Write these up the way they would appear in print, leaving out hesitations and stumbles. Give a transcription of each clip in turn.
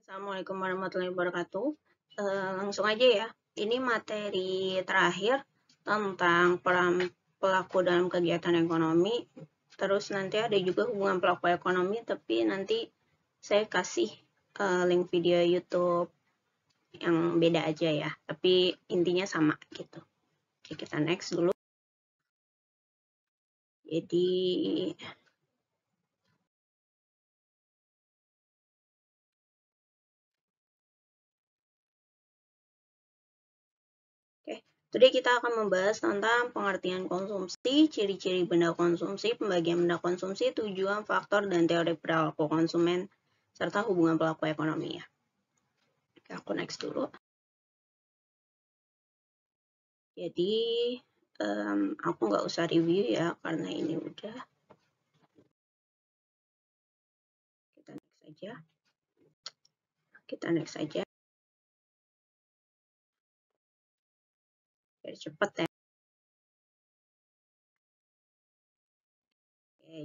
Assalamualaikum warahmatullahi wabarakatuh. Langsung aja ya. Ini materi terakhir tentang peran pelaku dalam kegiatan ekonomi. Terus nanti ada juga hubungan pelaku ekonomi, tapi nanti saya kasih link video YouTube yang beda aja ya. Tapi intinya sama gitu. Oke, kita next dulu. Jadi today kita akan membahas tentang pengertian konsumsi, ciri-ciri benda konsumsi, pembagian benda konsumsi, tujuan, faktor, dan teori perilaku konsumen, serta hubungan pelaku ekonomi ya. Oke, aku next dulu. Jadi, aku nggak usah review ya, karena ini udah. Kita next saja. Kita next saja. Biar cepet ya.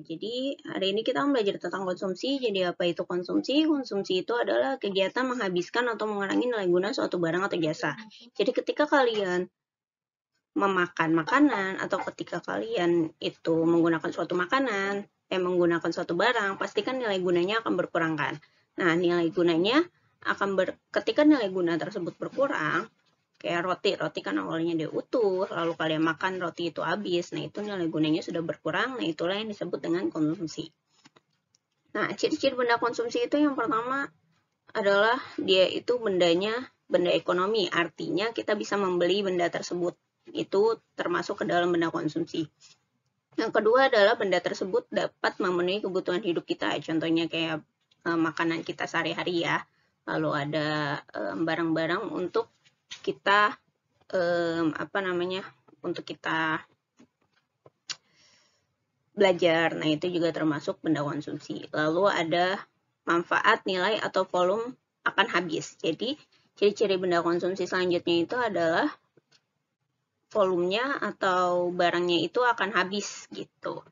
Jadi hari ini kita belajar tentang konsumsi. Jadi apa itu konsumsi? Konsumsi itu adalah kegiatan menghabiskan atau mengurangi nilai guna suatu barang atau jasa. Jadi ketika kalian memakan makanan atau ketika kalian itu menggunakan suatu makanan, menggunakan suatu barang, pastikan nilai gunanya akan berkurang kan. Nah, nilai gunanya akan ketika nilai guna tersebut berkurang, kayak roti kan awalnya dia utuh, lalu kalian makan roti itu habis, nah itu nilai gunanya sudah berkurang, nah itulah yang disebut dengan konsumsi. Nah, ciri-ciri benda konsumsi itu yang pertama adalah dia itu benda ekonomi, artinya kita bisa membeli benda tersebut, itu termasuk ke dalam benda konsumsi. Yang kedua adalah benda tersebut dapat memenuhi kebutuhan hidup kita, contohnya kayak makanan kita sehari-hari ya, lalu ada barang-barang untuk kita untuk kita belajar, nah itu juga termasuk benda konsumsi. Lalu ada manfaat, nilai, atau volume akan habis. Jadi ciri-ciri benda konsumsi selanjutnya itu adalah volumenya atau barangnya itu akan habis gitu.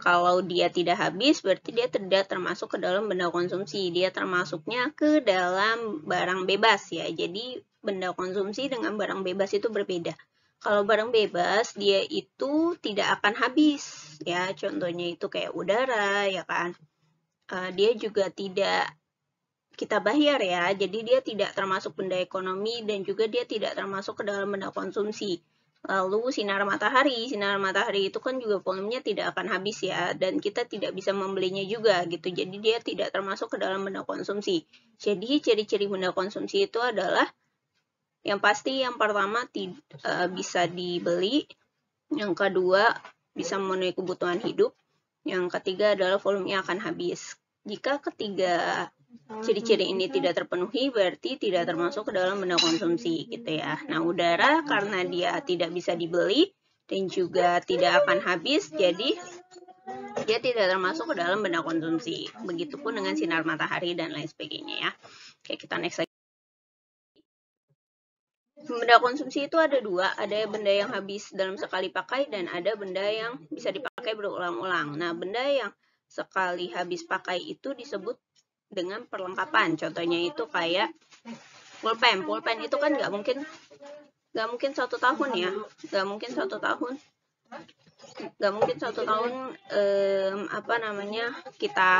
Kalau dia tidak habis, berarti dia tidak termasuk ke dalam benda konsumsi. Dia termasuknya ke dalam barang bebas ya. Jadi benda konsumsi dengan barang bebas itu berbeda. Kalau barang bebas, dia itu tidak akan habis ya. Contohnya itu kayak udara ya kan. Dia juga tidak kita bayar ya. Jadi dia tidak termasuk benda ekonomi dan juga dia tidak termasuk ke dalam benda konsumsi. Lalu sinar matahari itu kan juga volumenya tidak akan habis ya, dan kita tidak bisa membelinya juga gitu. Jadi dia tidak termasuk ke dalam benda konsumsi. Jadi ciri-ciri benda konsumsi itu adalah yang pasti yang pertama bisa dibeli, yang kedua bisa memenuhi kebutuhan hidup, yang ketiga adalah volumenya akan habis. Jika ketiga ciri-ciri ini tidak terpenuhi, berarti tidak termasuk ke dalam benda konsumsi gitu ya. Nah, udara karena dia tidak bisa dibeli dan juga tidak akan habis, jadi dia tidak termasuk ke dalam benda konsumsi. Begitupun dengan sinar matahari dan lain sebagainya ya. Oke, kita next lagi. Benda konsumsi itu ada dua, ada benda yang habis dalam sekali pakai dan ada benda yang bisa dipakai berulang-ulang. Nah, benda yang sekali habis pakai itu disebut dengan perlengkapan. Contohnya itu kayak pulpen. Pulpen itu kan nggak mungkin 1 tahun ya, nggak mungkin satu tahun kita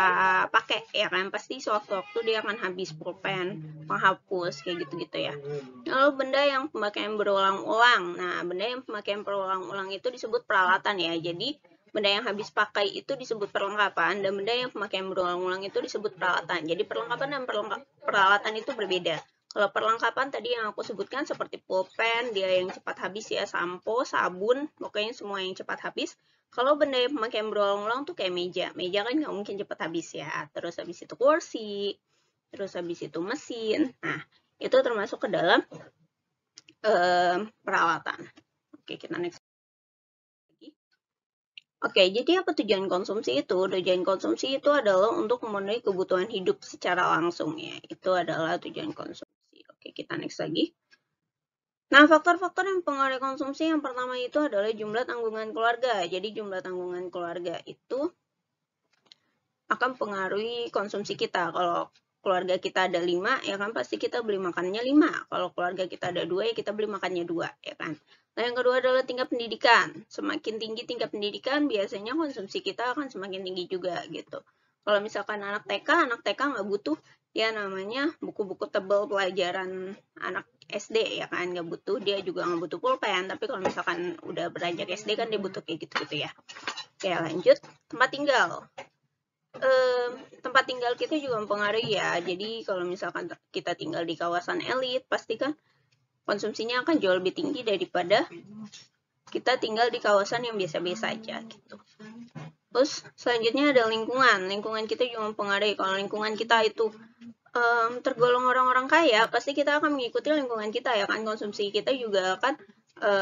pakai ya kan, pasti sewaktu-waktu dia akan habis pulpen, penghapus kayak gitu-gitu ya. Lalu benda yang pemakaian berulang-ulang, nah benda yang pemakaian berulang-ulang itu disebut peralatan ya. Jadi benda yang habis pakai itu disebut perlengkapan dan benda yang pemakaian berulang-ulang itu disebut peralatan. Jadi perlengkapan dan peralatan itu berbeda. Kalau perlengkapan tadi yang aku sebutkan seperti pulpen, dia yang cepat habis ya, sampo, sabun, pokoknya semua yang cepat habis. Kalau benda yang pemakaian berulang-ulang tuh kayak meja. Meja kan nggak mungkin cepat habis ya. Terus habis itu kursi, terus habis itu mesin. Nah, itu termasuk ke dalam peralatan. Oke, kita next. Oke, jadi apa tujuan konsumsi itu? Tujuan konsumsi itu adalah untuk memenuhi kebutuhan hidup secara langsung ya. Itu adalah tujuan konsumsi. Oke, kita next lagi. Nah, faktor-faktor yang mempengaruhi konsumsi yang pertama itu adalah jumlah tanggungan keluarga. Jadi jumlah tanggungan keluarga itu akan mempengaruhi konsumsi kita. Kalau keluarga kita ada 5, ya kan pasti kita beli makannya 5. Kalau keluarga kita ada 2, ya kita beli makannya 2, ya kan. Nah, yang kedua adalah tingkat pendidikan. Semakin tinggi tingkat pendidikan, biasanya konsumsi kita akan semakin tinggi juga gitu. Kalau misalkan anak TK nggak butuh ya namanya buku-buku tebal pelajaran anak SD, ya kan, nggak butuh. Dia juga nggak butuh pulpen, tapi kalau misalkan udah beranjak SD kan dia butuh kayak gitu-gitu ya. Oke, lanjut. Tempat tinggal. Tempat tinggal kita juga mempengaruhi ya. Jadi kalau misalkan kita tinggal di kawasan elit, pasti kan konsumsinya akan jauh lebih tinggi daripada kita tinggal di kawasan yang biasa-biasa aja gitu. Terus selanjutnya ada lingkungan. Lingkungan kita juga mempengaruhi. Kalau lingkungan kita itu tergolong orang-orang kaya, pasti kita akan mengikuti lingkungan kita, ya kan. Konsumsi kita juga akan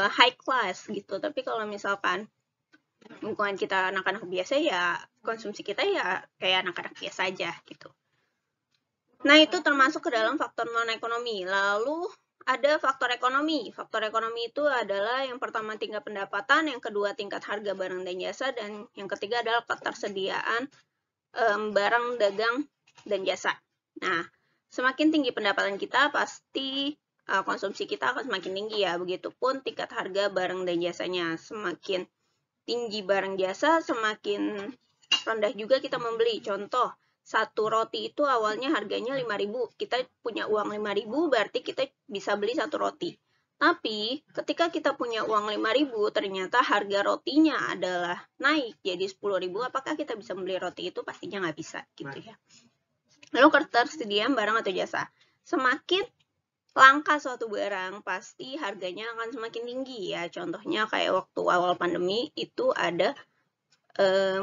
high class gitu. Tapi kalau misalkan lingkungan kita anak-anak biasa, ya konsumsi kita ya kayak anak-anak biasa aja gitu. Nah, itu termasuk ke dalam faktor non-ekonomi. Lalu ada faktor ekonomi. Faktor ekonomi itu adalah yang pertama tingkat pendapatan, yang kedua tingkat harga barang dan jasa, dan yang ketiga adalah ketersediaan barang, dagang, dan jasa. Nah, semakin tinggi pendapatan kita, pasti konsumsi kita akan semakin tinggi ya. Begitupun tingkat harga barang dan jasanya. Semakin tinggi barang jasa, semakin rendah juga kita membeli. Contoh, satu roti itu awalnya harganya 5.000. Kita punya uang 5.000, berarti kita bisa beli satu roti. Tapi, ketika kita punya uang 5.000, ternyata harga rotinya adalah naik jadi 10.000. Apakah kita bisa membeli roti itu? Pastinya nggak bisa, gitu ya. Lalu ketersediaan barang atau jasa. Semakin langka suatu barang, pasti harganya akan semakin tinggi ya. Contohnya kayak waktu awal pandemi itu ada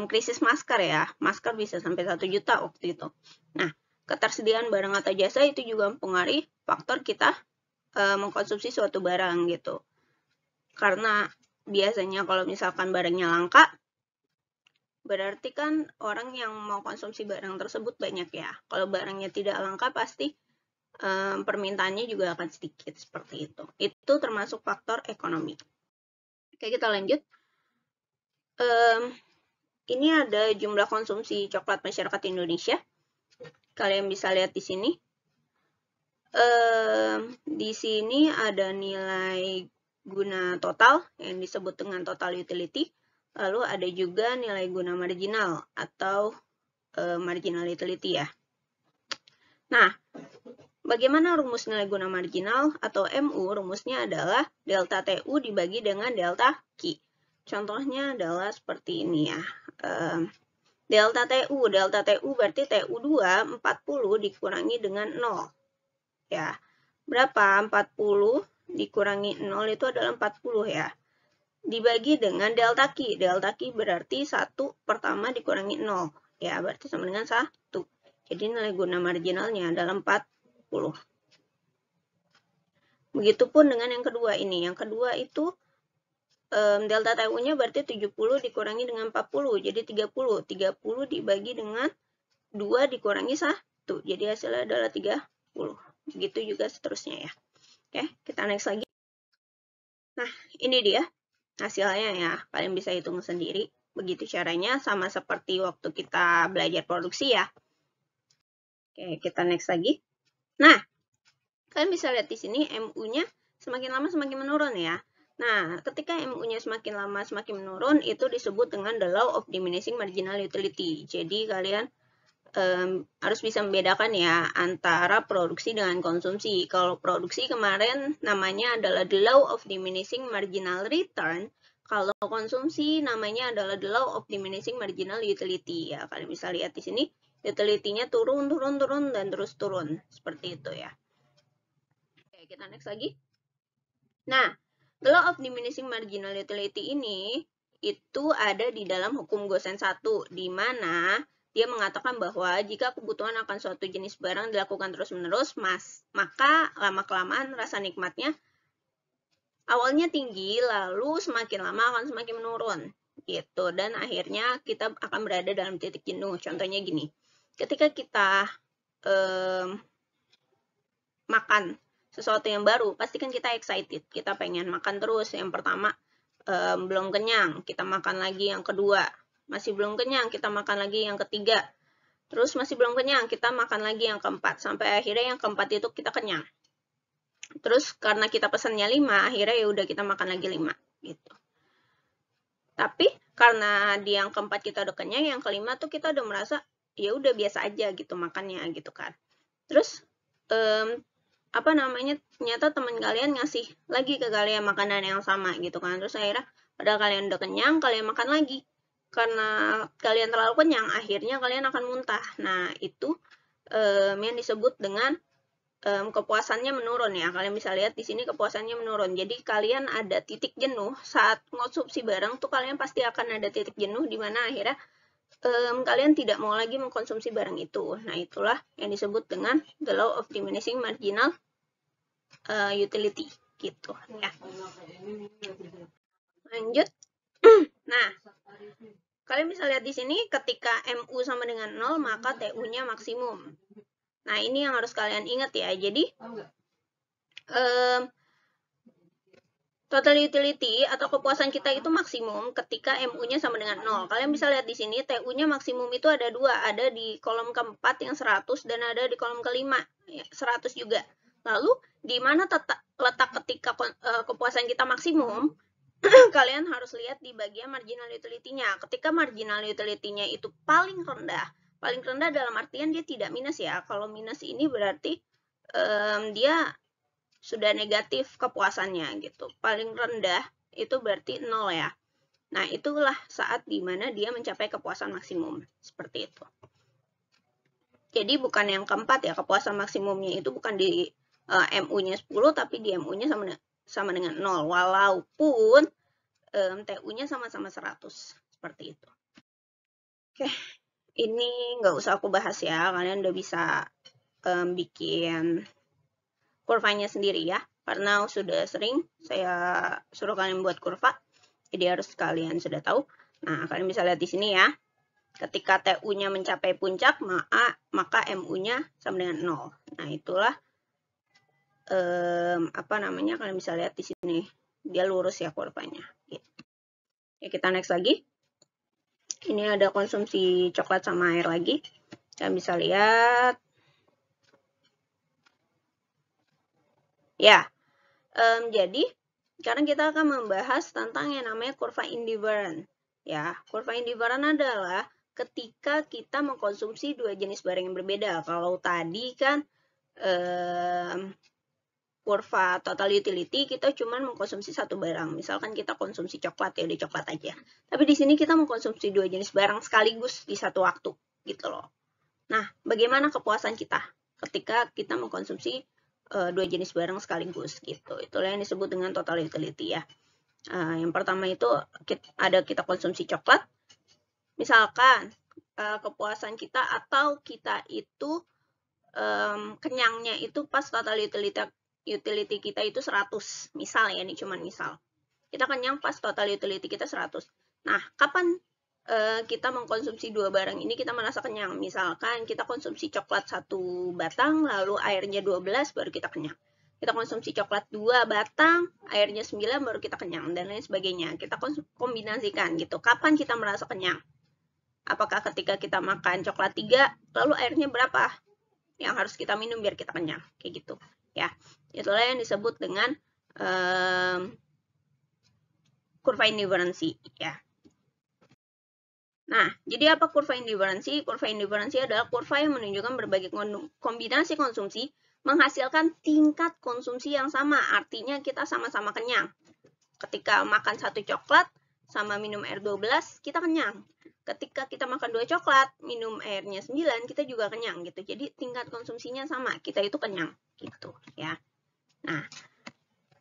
krisis masker ya. Masker bisa sampai 1 juta waktu itu. Nah, ketersediaan barang atau jasa itu juga mempengaruhi faktor kita mengkonsumsi suatu barang gitu. Karena biasanya kalau misalkan barangnya langka, berarti kan orang yang mau konsumsi barang tersebut banyak ya. Kalau barangnya tidak langka, pasti permintaannya juga akan sedikit seperti itu. Itu termasuk faktor ekonomi. Oke, kita lanjut. Ini ada jumlah konsumsi coklat masyarakat Indonesia. Kalian bisa lihat di sini. Di sini ada nilai guna total yang disebut dengan total utility. Lalu ada juga nilai guna marginal atau marginal utility ya. Nah, bagaimana rumus nilai guna marginal atau MU? Rumusnya adalah delta TU dibagi dengan delta Q. Contohnya adalah seperti ini ya. Delta TU berarti TU2 40 dikurangi dengan 0. Ya. Berapa? 40 dikurangi 0 itu adalah 40 ya. Dibagi dengan delta Q. Delta Q berarti 1 pertama dikurangi 0. Ya, berarti sama dengan 1. Jadi nilai guna marginalnya adalah 40. Begitupun dengan yang kedua ini. Yang kedua itu delta TU-nya berarti 70 dikurangi dengan 40. Jadi 30. 30 dibagi dengan 2 dikurangi 1. Jadi hasilnya adalah 30. Begitu juga seterusnya ya. Oke, kita next lagi. Nah, ini dia hasilnya ya. Kalian bisa hitung sendiri. Begitu caranya, sama seperti waktu kita belajar produksi ya. Oke, kita next lagi. Nah, kalian bisa lihat di sini MU-nya semakin lama semakin menurun ya. Nah, ketika MU-nya semakin lama semakin menurun, itu disebut dengan the law of diminishing marginal utility. Jadi, kalian harus bisa membedakan ya antara produksi dengan konsumsi. Kalau produksi kemarin namanya adalah the law of diminishing marginal return. Kalau konsumsi namanya adalah the law of diminishing marginal utility ya. Kalian bisa lihat di sini. Utility-nya turun, dan terus turun. Seperti itu ya. Oke, kita next lagi. Nah, the law of diminishing marginal utility ini itu ada di dalam hukum Gosen 1, di mana dia mengatakan bahwa jika kebutuhan akan suatu jenis barang dilakukan terus-menerus, maka lama-kelamaan rasa nikmatnya awalnya tinggi, lalu semakin lama akan semakin menurun. Gitu. Dan akhirnya kita akan berada dalam titik jenuh. Contohnya gini. Ketika kita makan sesuatu yang baru, pasti kan kita excited. Kita pengen makan terus. Yang pertama, belum kenyang. Kita makan lagi yang kedua. Masih belum kenyang. Kita makan lagi yang ketiga. Terus masih belum kenyang, kita makan lagi yang keempat. Sampai akhirnya yang keempat itu kita kenyang. Terus karena kita pesannya 5, akhirnya ya udah kita makan lagi 5 gitu. Tapi karena di yang keempat kita udah kenyang, yang kelima tuh kita udah merasa ya udah biasa aja gitu makannya gitu kan. Terus ternyata teman kalian ngasih lagi ke kalian makanan yang sama gitu kan. Terus akhirnya padahal kalian udah kenyang, kalian makan lagi. Karena kalian terlalu kenyang, akhirnya kalian akan muntah. Nah, itu yang disebut dengan kepuasannya menurun ya. Kalian bisa lihat di sini kepuasannya menurun. Jadi kalian ada titik jenuh saat mengkonsumsi barang tuh, kalian pasti akan ada titik jenuh di mana akhirnya kalian tidak mau lagi mengkonsumsi barang itu. Nah, itulah yang disebut dengan the law of diminishing marginal utility gitu ya. Lanjut. Nah, kalian bisa lihat di sini ketika MU sama dengan 0 maka TU-nya maksimum. Nah, ini yang harus kalian ingat ya. Jadi total utility atau kepuasan kita itu maksimum ketika MU-nya sama dengan 0. Kalian bisa lihat di sini TU-nya maksimum itu ada 2, ada di kolom keempat yang 100 dan ada di kolom kelima ya, 100 juga. Lalu di mana letak ketika kepuasan kita maksimum? Kalian harus lihat di bagian marginal utility-nya. Ketika marginal utility-nya itu paling rendah dalam artian dia tidak minus ya. Kalau minus ini berarti dia sudah negatif kepuasannya gitu. Paling rendah itu berarti 0 ya. Nah, itulah saat dimana dia mencapai kepuasan maksimum. Seperti itu. Jadi bukan yang keempat ya, kepuasan maksimumnya itu bukan di MU-nya 10, tapi di MU-nya sama dengan 0. Walaupun TU-nya sama-sama 100. Seperti itu. Oke, ini nggak usah aku bahas ya. Kalian udah bisa bikin kurvanya sendiri ya, karena sudah sering saya suruh kalian buat kurva, jadi harus kalian sudah tahu. Nah, kalian bisa lihat di sini ya, ketika TU-nya mencapai puncak, maka MU-nya sama dengan 0. Nah, itulah kalian bisa lihat di sini, dia lurus ya kurvanya. Gitu. Ya, kita next lagi. Ini ada konsumsi coklat sama air lagi. Kalian bisa lihat. Ya, jadi sekarang kita akan membahas tentang yang namanya kurva indifferent. Ya, kurva indifferent adalah ketika kita mengkonsumsi dua jenis barang yang berbeda. Kalau tadi kan kurva total utility kita cuma mengkonsumsi satu barang. Misalkan kita konsumsi coklat ya, udah coklat aja. Tapi di sini kita mengkonsumsi dua jenis barang sekaligus di satu waktu, gitu loh. Nah, bagaimana kepuasan kita ketika kita mengkonsumsi dua jenis barang sekaligus gitu. Itulah yang disebut dengan total utility ya. Yang pertama itu kita konsumsi coklat. Misalkan kepuasan kita atau kita itu kenyangnya itu pas total utility kita itu 100. Misal ya, ini cuma misal. Kita kenyang pas total utility kita 100. Nah, kapan kita mengkonsumsi dua barang ini kita merasa kenyang? Misalkan kita konsumsi coklat 1 batang, lalu airnya 12, baru kita kenyang. Kita konsumsi coklat 2 batang, airnya 9, baru kita kenyang, dan lain sebagainya. Kita kombinasikan gitu. Kapan kita merasa kenyang? Apakah ketika kita makan coklat 3, lalu airnya berapa yang harus kita minum biar kita kenyang? Kayak gitu. Ya, itulah yang disebut dengan kurva indifferensi ya. Nah, jadi apa kurva indifferensi? Kurva indifferensi adalah kurva yang menunjukkan berbagai kombinasi konsumsi menghasilkan tingkat konsumsi yang sama. Artinya kita sama-sama kenyang. Ketika makan 1 coklat sama minum air 12, kita kenyang. Ketika kita makan 2 coklat, minum airnya 9, kita juga kenyang gitu. Jadi tingkat konsumsinya sama, kita itu kenyang gitu ya. Nah,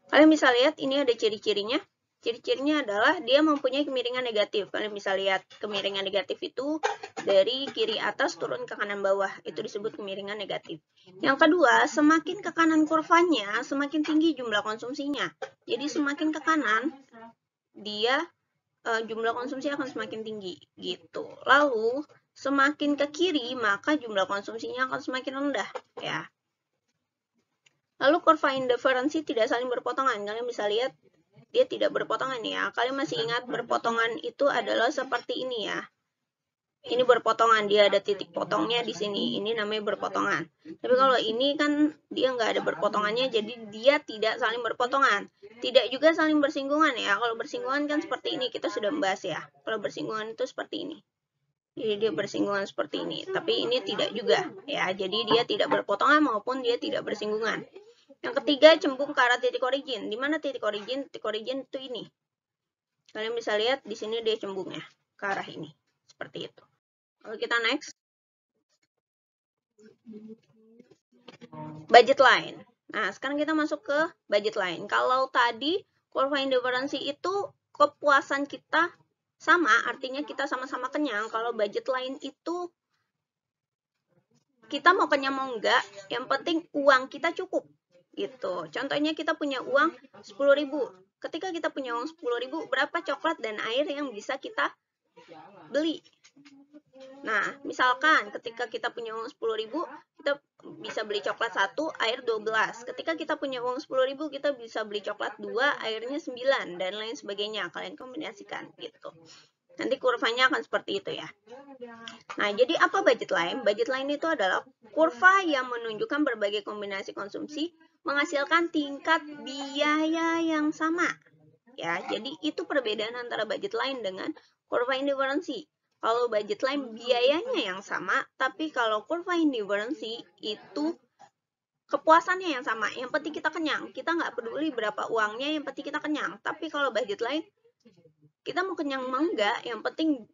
kalian bisa lihat ini ada ciri-cirinya. Ciri-cirinya adalah dia mempunyai kemiringan negatif. Kalian bisa lihat kemiringan negatif itu dari kiri atas turun ke kanan bawah. Itu disebut kemiringan negatif. Yang kedua, semakin ke kanan kurvanya, semakin tinggi jumlah konsumsinya. Jadi semakin ke kanan, dia jumlah konsumsi akan semakin tinggi. Gitu. Lalu, semakin ke kiri, maka jumlah konsumsinya akan semakin rendah. Ya. Lalu kurva indifferensi tidak saling berpotongan. Kalian bisa lihat dia tidak berpotongan ya. Kalian masih ingat berpotongan itu adalah seperti ini ya. ini berpotongan, dia ada titik potongnya di sini, ini namanya berpotongan. Tapi kalau ini kan dia nggak ada berpotongannya, jadi dia tidak saling berpotongan. Tidak juga saling bersinggungan ya. Kalau bersinggungan kan seperti ini, kita sudah membahas ya. Kalau bersinggungan itu seperti ini. Jadi dia bersinggungan seperti ini, tapi ini tidak juga ya. Jadi dia tidak berpotongan maupun dia tidak bersinggungan. Yang ketiga, cembung ke arah titik origin. Di mana titik origin? Titik origin itu ini. Kalian bisa lihat di sini dia cembungnya ke arah ini. Seperti itu. Oke, kita next. Budget line. Nah, sekarang kita masuk ke budget line. Kalau tadi kurva indifferensi itu kepuasan kita sama, artinya kita sama-sama kenyang. Kalau budget line itu kita mau kenyang mau enggak, yang penting uang kita cukup. Gitu. Contohnya kita punya uang 10.000. Ketika kita punya uang 10.000, berapa coklat dan air yang bisa kita beli? Nah, misalkan ketika kita punya uang 10.000, kita bisa beli coklat 1, air 12. Ketika kita punya uang 10.000, kita bisa beli coklat 2, airnya 9, dan lain sebagainya. Kalian kombinasikan gitu. Nanti kurvanya akan seperti itu ya. Nah, jadi apa budget line? Budget line itu adalah kurva yang menunjukkan berbagai kombinasi konsumsi menghasilkan tingkat biaya yang sama. Ya, jadi itu perbedaan antara budget line dengan kurva indifferensi. Kalau budget line biayanya yang sama, tapi kalau kurva indifferensi itu kepuasannya yang sama. Yang penting kita kenyang. Kita nggak peduli berapa uangnya, yang penting kita kenyang. Tapi kalau budget line, kita mau kenyang mau enggak, yang penting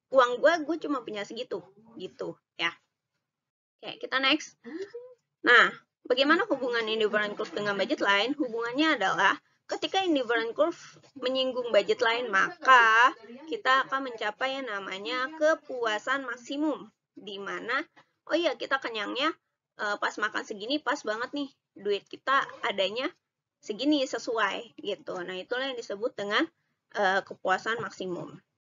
uang gue cuma punya segitu. Gitu ya. Oke, kita next. Nah, bagaimana hubungan indifferent curve dengan budget line? Hubungannya adalah ketika indifferent curve menyinggung budget line, maka kita akan mencapai yang namanya kepuasan maksimum. Di mana, oh iya kita kenyangnya pas makan segini pas banget nih. Duit kita adanya segini sesuai gitu. Nah, itulah yang disebut dengan kepuasan maksimum.